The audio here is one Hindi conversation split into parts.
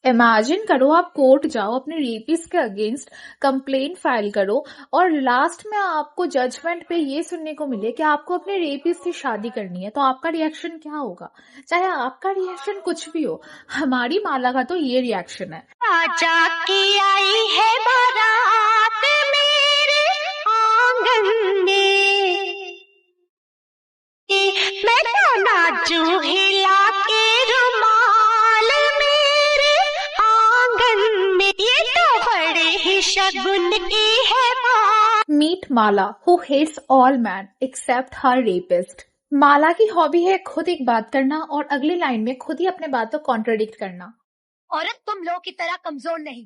इमेजिन करो आप कोर्ट जाओ, अपने रेपिस्ट के अगेंस्ट कंप्लेंट फाइल करो और लास्ट में आपको जजमेंट पे ये सुनने को मिले कि आपको अपने रेपिस्ट से शादी करनी है, तो आपका रिएक्शन क्या होगा? चाहे आपका रिएक्शन कुछ भी हो, हमारी माला का तो ये रिएक्शन है। आजा की आई है बारात मेरे आंगन में, मैं तो नाचूं हिला के रुमाल मेरे आंगन में, ये तो बड़े ही शगुन की है बात। Meet Mala who hates all man except her rapist. Mala की हॉबी है खुद एक बात करना और अगली लाइन में खुद ही अपने बात को कॉन्ट्रडिक्ट करना। औरत तुम लोग की तरह कमजोर नहीं।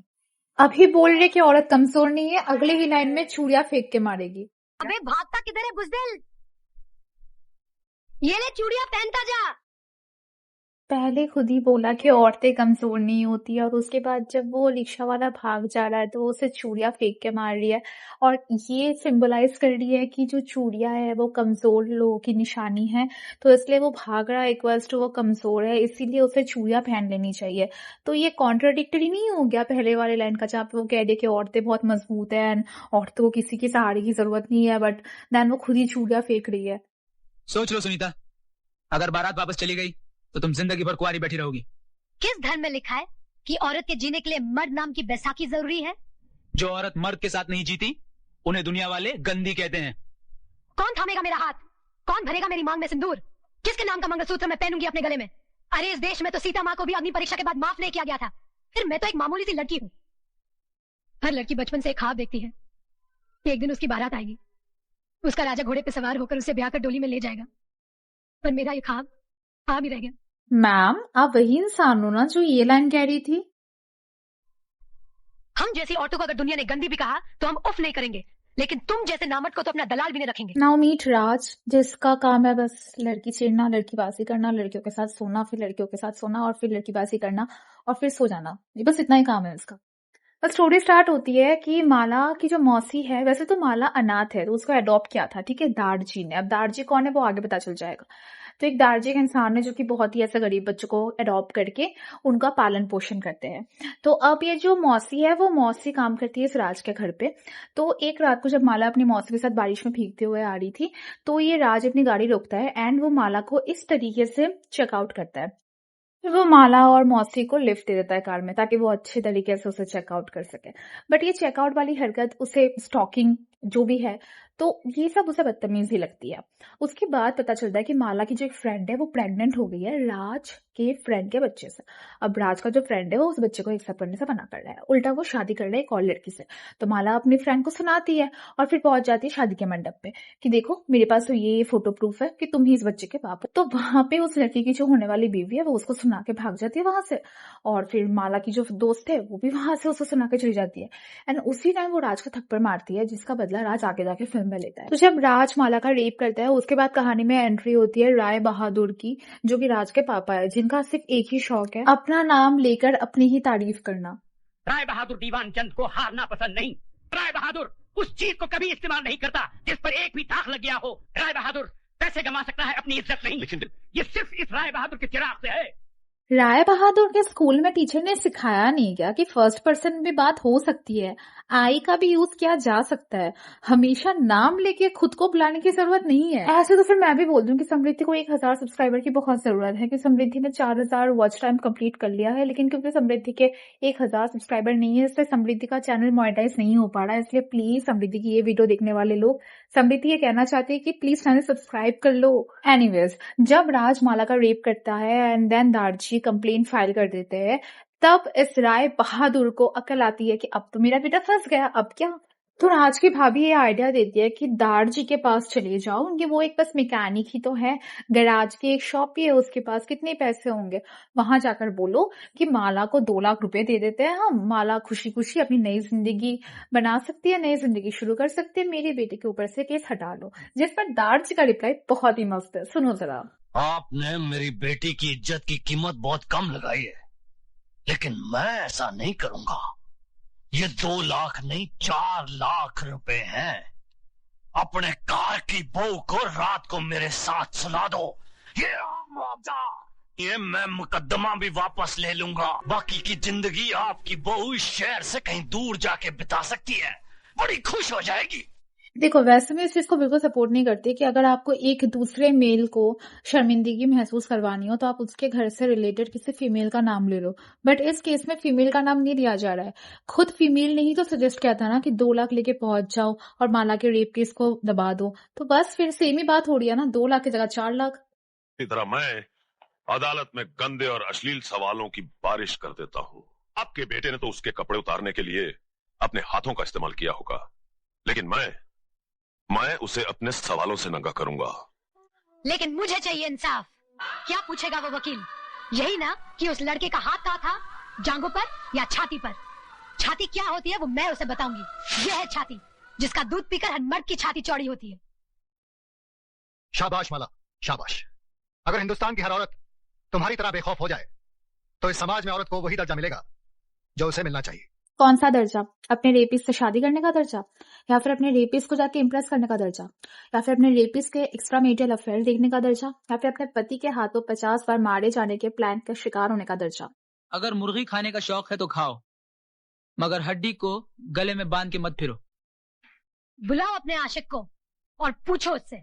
अभी बोल रहे कि औरत कमजोर नहीं है, अगले ही लाइन में चूड़ियां फेंक के मारेगी। अबे भागता किधर है बुजदिल, ये ले चूड़ियां पहनता जा। पहले खुद ही बोला कि औरतें कमजोर नहीं होती और उसके बाद जब वो रिक्शा वाला भाग जा रहा है तो वो उसे चूड़ियां फेंक के मार रही है और ये सिंबलाइज कर रही है कि जो चूड़ियां है वो कमजोर लोगों की निशानी है, तो इसलिए वो भाग रहा है इक्वल्स टू वो कमजोर है, इसीलिए उसे चूड़ियां पहन लेनी चाहिए। तो ये कॉन्ट्राडिक्टरी नहीं हो गया पहले वाले लाइन का, जहाँ पे वो कह रही है कि औरतें बहुत मजबूत है एंड औरतों को किसी के सहारे की जरूरत नहीं है, बट देन वो खुद ही चूड़ियां फेंक रही है। सोच लो सुनीता, अगर बारात वापस चली गई तो तुम जिंदगी भर कुंवारी बैठी रहोगी। किस धर्म में लिखा है कि औरत के जीने के लिए मर्द नाम की बैसाखी जरूरी है? जो औरत मर्द के साथ नहीं जीती उन्हें दुनिया वाले गंदी कहते हैं। कौन थामेगा मेरा हाथ, कौन भरेगा मेरी मांग में सिंदूर, किसके नाम का मंगलसूत्र मैं पहनूंगी अपने गले में? अरे इस देश में तो सीता माँ को भी अग्नि परीक्षा के बाद माफ नहीं किया गया था, फिर मैं तो एक मामूली सी लड़की हूँ। हर लड़की बचपन से एक ख्वाब देखती है, एक दिन उसकी बारात आएगी, उसका राजा घोड़े पे सवार होकर उसे ब्याह कर डोली में ले जाएगा, पर मेरा ये ख्वाब ख्वाब ही रह गया। मैम, आप वही इंसान हो ना जो ये लाइन कह रही थी? हम जैसी औरतों को अगर दुनिया ने गंदी भी कहा तो हम उफ नहीं करेंगे, लेकिन तुम जैसे नामर्द को तो अपना दलाल भी नहीं रखेंगे। नाउ मीट राज, जिसका काम है बस लड़की छेड़ना, लड़कीबाजी करना, लड़कियों के साथ सोना, फिर लड़कियों के साथ सोना और फिर लड़कीबाजी करना और फिर सो जाना, बस इतना ही काम है उसका। बस स्टोरी स्टार्ट होती है कि माला की जो मौसी है, वैसे तो माला अनाथ है तो उसको अडॉप्ट किया था, ठीक है, दारजी ने। अब दारजी कौन है वो आगे पता चल जाएगा। तो एक दारजी एक इंसान है जो कि बहुत ही ऐसे गरीब बच्चों को अडॉप्ट करके उनका पालन पोषण करते हैं। तो अब ये जो मौसी है वो मौसी काम करती है इस राज के घर पे। तो एक रात को जब माला अपनी मौसी के साथ बारिश में भीगते हुए आ रही थी तो ये राज अपनी गाड़ी रोकता है एंड वो माला को इस तरीके से चेकआउट करता है, फिर वो माला और मौसी को लिफ्ट दे देता है कार में ताकि वो अच्छे तरीके से उसे चेकआउट कर सके। बट ये चेकआउट वाली हरकत, उसे स्टॉकिंग जो भी है, तो ये सब उसे बदतमीजी लगती है। उसके बाद पता चलता है कि माला की जो एक फ्रेंड है वो प्रेग्नेंट हो गई है राज के फ्रेंड के बच्चे से। अब राज का जो फ्रेंड है वो उस बच्चे को एक्सेप्ट करने से मना कर रहा है, उल्टा वो शादी कर रहा है एक और लड़की से। तो माला अपनी फ्रेंड को सुनाती है और फिर पहुंच जाती है शादी के मंडप पे कि देखो मेरे पास तो ये फोटो प्रूफ है कि तुम ही इस बच्चे के बाप हो। तो वहां पे उस लड़की की जो होने वाली बीवी है वो उसको सुना के भाग जाती है वहां से, और फिर माला की जो दोस्त है वो भी वहां से उसको सुना के चली जाती है एंड उसी टाइम वो राज को थप्पड़ मारती है, जिसका बदला राज आगे जाके फिल्म में लेता है। तो जब राज माला का रेप करता है उसके बाद कहानी में एंट्री होती है राय बहादुर की, जो कि राज के पापा है, जिनका सिर्फ एक ही शौक है अपना नाम लेकर अपनी ही तारीफ करना। राय बहादुर दीवान चंद को हारना पसंद नहीं। राय बहादुर उस चीज को कभी इस्तेमाल नहीं करता जिस पर एक भी दाग लग गया हो। राय बहादुर पैसे कमा सकता है, अपनी इज्जत नहीं। लेकिन ये सिर्फ इस राय बहादुर के चिराग से है। राय बहादुर के स्कूल में टीचर ने सिखाया नहीं क्या कि फर्स्ट पर्सन में बात हो सकती है, आई का भी यूज किया जा सकता है, हमेशा नाम लेके खुद को बुलाने की जरूरत नहीं है। ऐसे तो फिर मैं भी बोल दूं कि समृद्धि को 1000 सब्सक्राइबर की बहुत जरूरत है, कि समृद्धि ने 4000 वॉच टाइम कंप्लीट कर लिया है, लेकिन क्योंकि समृद्धि के 1000 सब्सक्राइबर नहीं है इसलिए समृद्धि का चैनल मोनेटाइज नहीं हो पा रहा है। इसलिए प्लीज समृद्धि की ये वीडियो देखने वाले लोग समृद्धि ये कहना चाहते हैं कि प्लीज चैनल सब्सक्राइब कर लो। एनीवेज, जब राज माला का रेप करता है एंड देन दारजी कंप्लेंट फाइल कर देते हैं, तब इस राय बहादुर को अकल आती है कि अब तो मेरा बेटा फंस गया, अब क्या। तो राज की भाभी ये आइडिया देती है कि दारजी के पास चले जाओ, उनके वो एक बस मैकेनिक ही तो है, गैराज की एक शॉप भी है उसके पास, कितने पैसे होंगे, वहां जाकर बोलो कि माला को 2 लाख रुपए दे देते हैं हम, माला खुशी खुशी अपनी नई जिंदगी बना सकती है, नई जिंदगी शुरू कर सकती है, मेरे बेटे के ऊपर से केस हटा लो। जिस पर दारजी का रिप्लाई बहुत ही मस्त है, सुनो जरा। आपने मेरी बेटी की इज्जत की कीमत बहुत कम लगाई है, लेकिन मैं ऐसा नहीं करूंगा। ये 2 लाख नहीं 4 लाख रुपए हैं। अपने कार की बहू को रात को मेरे साथ सुला दो, ये मुआवजा। ये मैं मुकदमा भी वापस ले लूंगा। बाकी की जिंदगी आपकी बहू इस शहर से कहीं दूर जाके बिता सकती है, बड़ी खुश हो जाएगी। देखो, वैसे मैं इस चीज को बिल्कुल सपोर्ट नहीं करती कि अगर आपको एक दूसरे मेल को शर्मिंदगी महसूस करवानी हो तो आप उसके घर से रिलेटेड किसी फीमेल का नाम ले लो। बट इस केस में फीमेल का नाम नहीं लिया जा रहा है। खुद फीमेल ने ही तो सजेस्ट किया था ना कि 2 लाख लेके पहुंच जाओ और माला के रेप केस को दबा दो। तो बस फिर सेम ही बात हो रही है ना, 2 लाख की जगह 4 लाख। इसी तरह मैं अदालत में गंदे और अश्लील सवालों की बारिश कर देता हूँ। आपके बेटे ने तो उसके कपड़े उतारने के लिए अपने हाथों का इस्तेमाल किया होगा, लेकिन मैं उसे अपने सवालों से नंगा करूंगा। लेकिन मुझे चाहिए इंसाफ। क्या पूछेगा वो वकील? यही ना कि उस लड़के का हाथ कहाँ था, जांघों पर या छाती पर? छाती क्या होती है वो मैं उसे बताऊंगी। यह है छाती, जिसका दूध पीकर हर मर्द की छाती चौड़ी होती है। शाबाश माला, शाबाश। अगर हिंदुस्तान की हर औरत तुम्हारी तरह बेखौफ हो जाए तो इस समाज में औरत को वही दर्जा मिलेगा जो उसे मिलना चाहिए। कौन सा दर्जा? अपने रेपिस्ट से शादी करने का दर्जा, या फिर अपने रेपिस्ट को जाके इम्प्रेस करने का दर्जा, या फिर अपने रेपिस्ट के एक्स्ट्रा मेरिटल अफेयर देखने का दर्जा, या फिर अपने पति के हाथों 50 बार मारे जाने के प्लान का शिकार होने का दर्जा? अगर मुर्गी खाने का शौक है तो खाओ, मगर हड्डी को गले में बांध के मत फिरो। बुलाओ अपने आशिक को और पूछो उससे,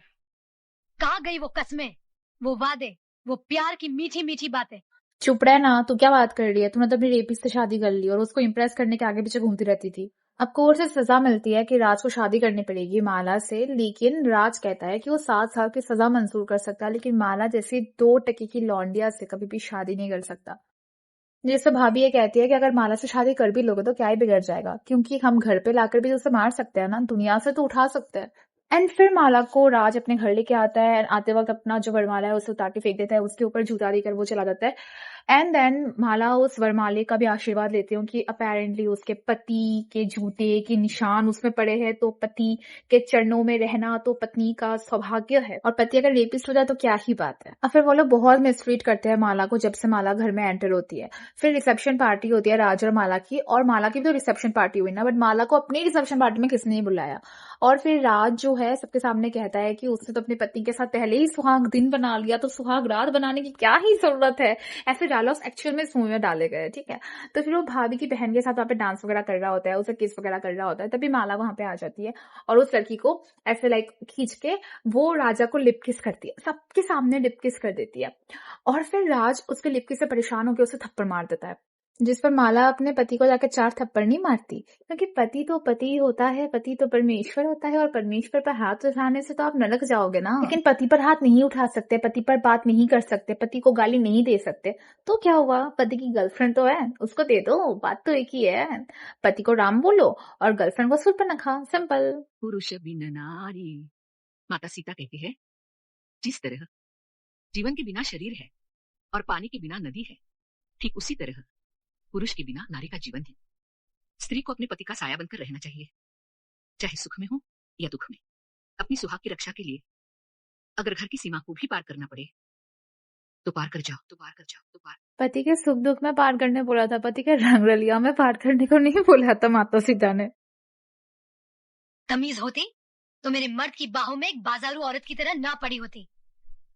कहाँ गई वो कस्में, वो वादे, वो प्यार की मीठी मीठी बातें। चुप रह ना, तू क्या बात कर रही है? तूने तो अपनी रेपिस्ट से शादी कर ली और उसको इम्प्रेस करने के आगे पीछे घूमती रहती थी। अब कोर्ट से सजा मिलती है कि राज को शादी करनी पड़ेगी माला से, लेकिन राज कहता है कि वो 7 साल की सजा मंजूर कर सकता है, लेकिन माला जैसी 2 टके की लौंडिया से कभी भी शादी नहीं कर सकता। जिससे भाभी ये कहती है कि अगर माला से शादी कर भी लोगे तो क्या ही बिगड़ जाएगा, क्योंकि हम घर पे लाकर भी तो उसे मार सकते हैं ना, दुनिया से तो उठा सकते हैं। एंड फिर माला को राज अपने घर लेके आता है एंड आते वक्त अपना जो वरमाला है उसे उतार के फेंक देता है, उसके ऊपर जूता देकर वो चला जाता है। एंड देन माला उस वरमाले का भी आशीर्वाद लेती हूँ कि अपेरेंटली उसके पति के जूते के निशान उसमें पड़े हैं, तो पति के चरणों में रहना तो पत्नी का सौभाग्य है, और पति अगर रेपिस्ट हो जाए तो क्या ही बात है। और फिर वो लोग बहुत मिसट्रीट करते हैं माला को जब से माला घर में एंटर होती है। फिर रिसेप्शन पार्टी होती है राज और माला की, और माला की भी तो रिसेप्शन पार्टी हुई ना, बट माला को अपनी रिसेप्शन पार्टी में किसने नहीं बुलाया। और फिर राज जो है सबके सामने कहता है कि उसने तो अपने पति के साथ पहले ही सुहाग दिन बना लिया, तो सुहाग रात बनाने की क्या ही जरूरत है। ऐसे डायलॉग्स एक्चुअल में इस मूवी में डाले गए, ठीक है। तो फिर वो भाभी की बहन के साथ वहाँ पे डांस वगैरह कर रहा होता है, उसे किस वगैरह कर रहा होता है, तभी माला वहां पे आ जाती है और उस लड़की को ऐसे लाइक खींच के वो राजा को लिप किस करती है, सबके सामने लिप किस कर देती है। और फिर राज उसके लिप किस से परेशान होकर उसे थप्पड़ मार देता है, जिस पर माला अपने पति को जाकर 4 थप्पड़ नहीं मारती, क्योंकि पति तो पति होता है, पति तो परमेश्वर होता है, और परमेश्वर पर हाथ उठाने से तो आप नरक जाओगे ना। लेकिन पति पर हाथ नहीं उठा सकते, पति पर बात नहीं कर सकते, पति को गाली नहीं दे सकते, तो क्या हुआ? पति की गर्लफ्रेंड तो है, उसको दे दो, बात तो एक ही है। पति को राम बोलो और गर्लफ्रेंड को सुर्पनखा, सिंपल। पुरुष बिन नारी, माता सीता कहती है, जिस तरह जीवन के बिना शरीर है और पानी के बिना नदी है, ठीक उसी तरह पुरुष के बिना नारी का जीवन है। स्त्री को अपने पति का साया बनकर रहना चाहिए, चाहे सुख में हो या दुख में। अपनी सुहाग की रक्षा के लिए अगर घर की सीमा को भी पार करना पड़े तो पार कर जाओ, तो पार कर जाओ, तो पार। पति के सुख दुख में पार करने बोला था, पति के रंग रलिया में पार करने को नहीं बोला था माता सीता ने। तमीज होती तो मेरे मर्द की बाहों में एक बाजारू औरत की तरह ना पड़ी होती।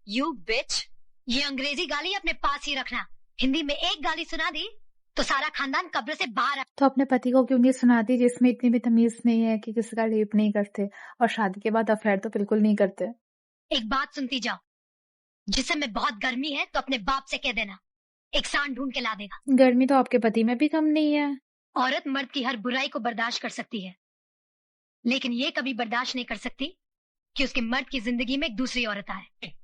यू बिच। ये अंग्रेजी गाली अपने पास ही रखना, हिंदी में एक गाली सुना दी तो सारा खानदान कब्र से बाहर। तो अपने पति को क्यों नहीं सुनाती जिसमें इतनी भी तमीज नहीं है कि किसी का रेप नहीं करते और शादी के बाद अफेयर तो बिल्कुल नहीं करते। एक बात सुनती जाओ, जिसे में बहुत गर्मी है तो अपने बाप से कह देना, एक सांड ढूंढ के ला देगा। गर्मी तो आपके पति में भी कम नहीं है। औरत मर्द की हर बुराई को बर्दाश्त कर सकती है, लेकिन ये कभी बर्दाश्त नहीं कर सकती कि उसके मर्द की जिंदगी में एक दूसरी औरत आए।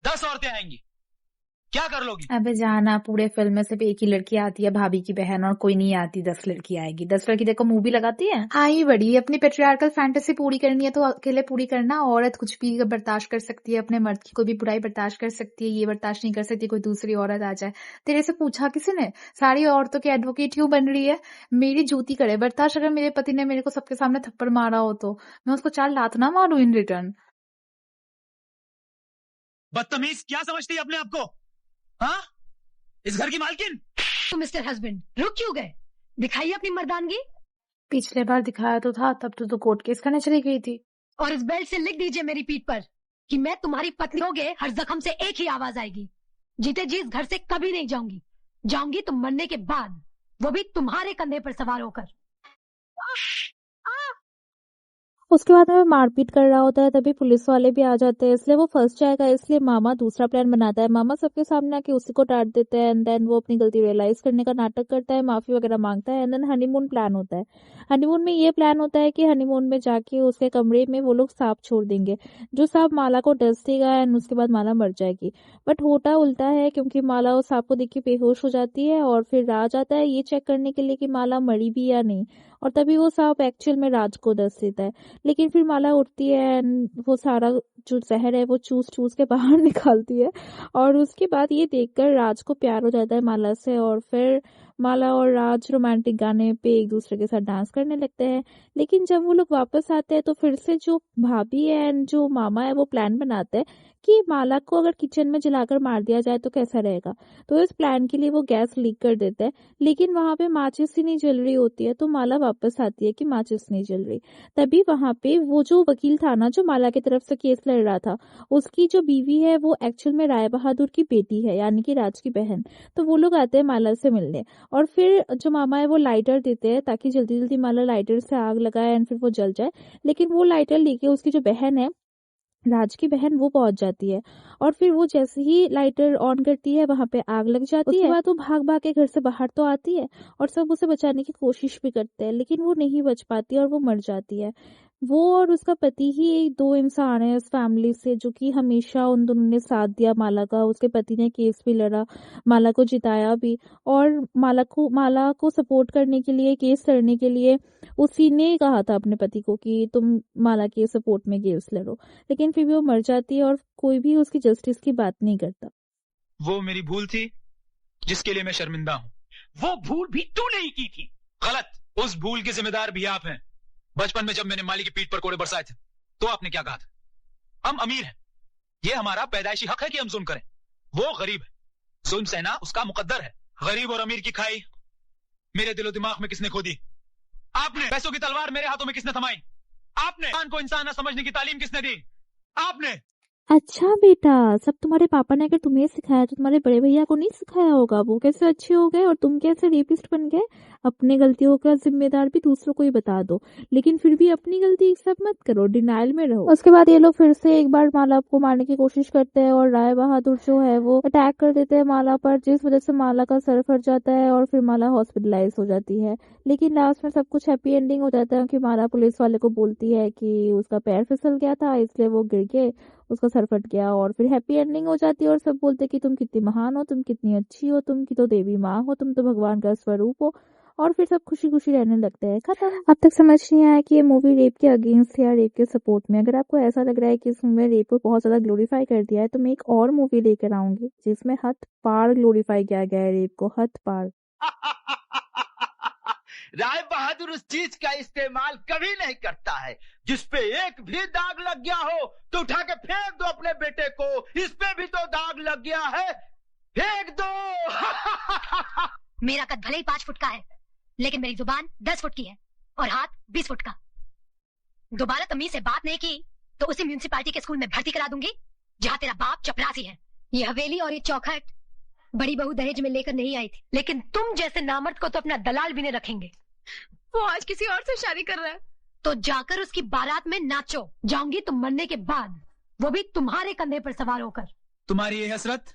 10 औरतें आएंगी, क्या कर लोगी? अबे जाना, पूरे फिल्म में सिर्फ एक ही लड़की आती है, भाभी की बहन, और कोई नहीं आती। 10 लड़की आएगी, 10 लड़की देखो मूवी लगाती है। आई बड़ी अपनी पेट्रियार्कल फैंटेसी पूरी करनी है तो अकेले पूरी करना। औरत कुछ भी बर्दाश्त कर सकती है, अपने मर्द की कोई भी बुराई बर्दाश्त कर सकती है, ये बर्दाश्त नहीं कर सकती कोई दूसरी औरत आ जाए। तेरे से पूछा किसी ने? सारी औरतों की एडवोकेट क्यों बन रही है? मेरी जूती करे बर्दाश्त। अगर मेरे पति ने मेरे को सबके सामने थप्पड़ मारा हो तो मैं उसको 4 लात ना मारूं इन रिटर्न। बदतमीज, क्या समझती है अपने आप को? हाँ, इस घर की मालकिन। तो मिस्टर हस्बैंड रुक क्यों गए? दिखाइए अपनी मर्दानगी। पिछले बार दिखाया तो था, तब तो कोर्ट केस करने चली गई थी। और इस बेल्ट से लिख दीजिए मेरी पीठ पर कि मैं तुम्हारी पत्नी होगे, हर जख्म से एक ही आवाज आएगी, जीते जी इस घर से कभी नहीं जाऊंगी। जाऊंगी तो मरने के बाद, वो भी तुम्हारे कंधे पर सवार होकर। उसके बाद में मारपीट कर रहा होता है, तभी पुलिस वाले भी आ जाते हैं, इसलिए वो फंस जाएगा। इसलिए मामा दूसरा प्लान बनाता है। मामा सबके सामने आके उसी को डांट देते हैं एंड देन वो अपनी गलती रियलाइज करने का नाटक करता है, माफी वगैरह मांगता है एंड देन हनीमून प्लान होता है। हनीमून में ये प्लान होता है कि हनीमून में जाके उसके कमरे में वो लोग सांप छोड़ देंगे, जो सांप माला को डस देगा एंड उसके बाद माला मर जाएगी। बट होता उल्टा है, क्योंकि माला उस सांप को देख के बेहोश हो जाती है और फिर राज आता है ये चेक करने के लिए कि माला मरी भी या नहीं, और तभी वो सांप एक्चुअल में राज को डस देता है। लेकिन फिर माला उठती है एंड वो सारा जो जहर है वो चूस चूस के बाहर निकालती है, और उसके बाद ये देखकर राज को प्यार हो जाता है माला से, और फिर माला और राज रोमांटिक गाने पे एक दूसरे के साथ डांस करने लगते हैं। लेकिन जब वो लोग वापस आते हैं तो फिर से जो भाभी है एंड जो मामा है वो प्लान बनाते हैं कि माला को अगर किचन में जलाकर मार दिया जाए तो कैसा रहेगा। तो इस प्लान के लिए वो गैस लीक कर देते हैं, लेकिन वहां पे माचिस ही नहीं जल रही होती है। तो माला वापस आती है कि माचिस नहीं जल रही। तभी वहां पे वो जो वकील था ना, जो माला की तरफ से केस लड़ रहा था, उसकी जो बीवी है वो एक्चुअल में राय बहादुर की बेटी है, यानी कि राज की बहन। तो वो लोग आते हैं माला से मिलने, और फिर जो मामा है वो लाइटर देते हैं ताकि जल्दी जल्दी माला लाइटर से आग लगाए एंड फिर वो जल जाए। लेकिन वो लाइटर लेके उसकी जो बहन है, राज की बहन, वो पहुंच जाती है, और फिर वो जैसे ही लाइटर ऑन करती है वहां पे आग लग जाती है। उसके बाद वो भाग भाग के घर से बाहर तो आती है और सब उसे बचाने की कोशिश भी करते हैं, लेकिन वो नहीं बच पाती और वो मर जाती है। वो और उसका पति ही दो इंसान है इस फैमिली से जो कि हमेशा उन दोनों ने साथ दिया माला का। उसके पति ने केस भी लड़ा, माला को जिताया भी, और माला को सपोर्ट करने के लिए, केस लड़ने के लिए उसी ने कहा था अपने पति को कि तुम माला के सपोर्ट में केस लड़ो। लेकिन फिर भी वो मर जाती है और कोई भी उसकी जस्टिस की बात नहीं करता। वो मेरी भूल थी जिसके लिए मैं शर्मिंदा हूँ। वो भूल भी तूने ही की थी। गलत, उस भूल के जिम्मेदार भी आप हैं। बचपन में जब मैंने माली की पीठ पर कोड़े बरसाए थे तो आपने क्या कहा था? हम अमीर हैं, ये हमारा पैदाइशी हक है कि हम जुल्म करें। वो गरीब है, जुल्म सहना उसका मुकद्दर है। गरीब और अमीर की खाई मेरे दिलो दिमाग में किसने खोदी? आपने। पैसों की तलवार मेरे हाथों में किसने थमाई? आपने। इंसान को इंसान न समझने की तालीम किसने दी? आपने। अच्छा बेटा, सब तुम्हारे पापा ने अगर तुम्हें सिखाया तो तुम्हारे बड़े भैया को नहीं सिखाया होगा? वो कैसे अच्छे हो गए और तुम कैसे रेपिस्ट बन गए? अपने गलतियों का जिम्मेदार भी दूसरों को ही बता दो, लेकिन फिर भी अपनी गलती एक्सेप्ट मत करो, डिनाइल में रहो। उसके बाद ये लोग फिर से एक बार माला को मारने की कोशिश करते हैं और राय बहादुर जो है वो अटैक कर देते हैं माला पर, जिस वजह से माला का सर फट जाता है और फिर माला हॉस्पिटलाइज हो जाती है। लेकिन लास्ट में सब कुछ हैप्पी एंडिंग हो जाता है कि माला पुलिस वाले को बोलती है कि उसका पैर फिसल गया था इसलिए वो गिर के उसका सर फट गया, और फिर हैप्पी एंडिंग हो जाती है और सब बोलते कि तुम कितनी महान हो, तुम कितनी अच्छी हो, तुम की तो देवी माँ हो, तुम तो भगवान का स्वरूप हो, और फिर सब खुशी खुशी रहने लगते हैं। खत्म। अब तक समझ नहीं आया कि ये मूवी रेप के अगेंस्ट है या रेप के सपोर्ट में। अगर आपको ऐसा लग रहा है कि इस मूवी में रेप को बहुत ज्यादा ग्लोरीफाई कर दिया है तो मैं एक और मूवी लेकर आऊंगी जिसमें हद पार ग्लोरीफाई किया गया है रेप को, हद पार। राय बहादुर उस चीज का इस्तेमाल कभी नहीं करता है जिस पे एक भी दाग लग गया हो तो उठा के फेंक दो अपने बेटे को। इस पे भी तो दाग लग गया है, फेंक दो। मेरा कद भले ही 5 फुट का है, लेकिन मेरी जुबान 10 फुट की है और हाथ 20 फुट का। दोबारा तमीज से बात नहीं की तो उसी म्यूनिसिपालिटी के स्कूल में भर्ती करा दूंगी जहाँ तेरा बाप चपरासी है। ये हवेली और ये चौखट बड़ी बहू दहेज में लेकर नहीं आई थी, लेकिन तुम जैसे नामर्द को तो अपना दलाल भी नहीं रखेंगे। वो आज किसी और से शादी कर रहा है तो जाकर उसकी बारात में नाचो। जाऊंगी तो मरने के बाद, वो भी तुम्हारे कंधे पर सवार होकर। तुम्हारी ये हसरत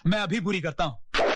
मैं अभी पूरी करता हूँ।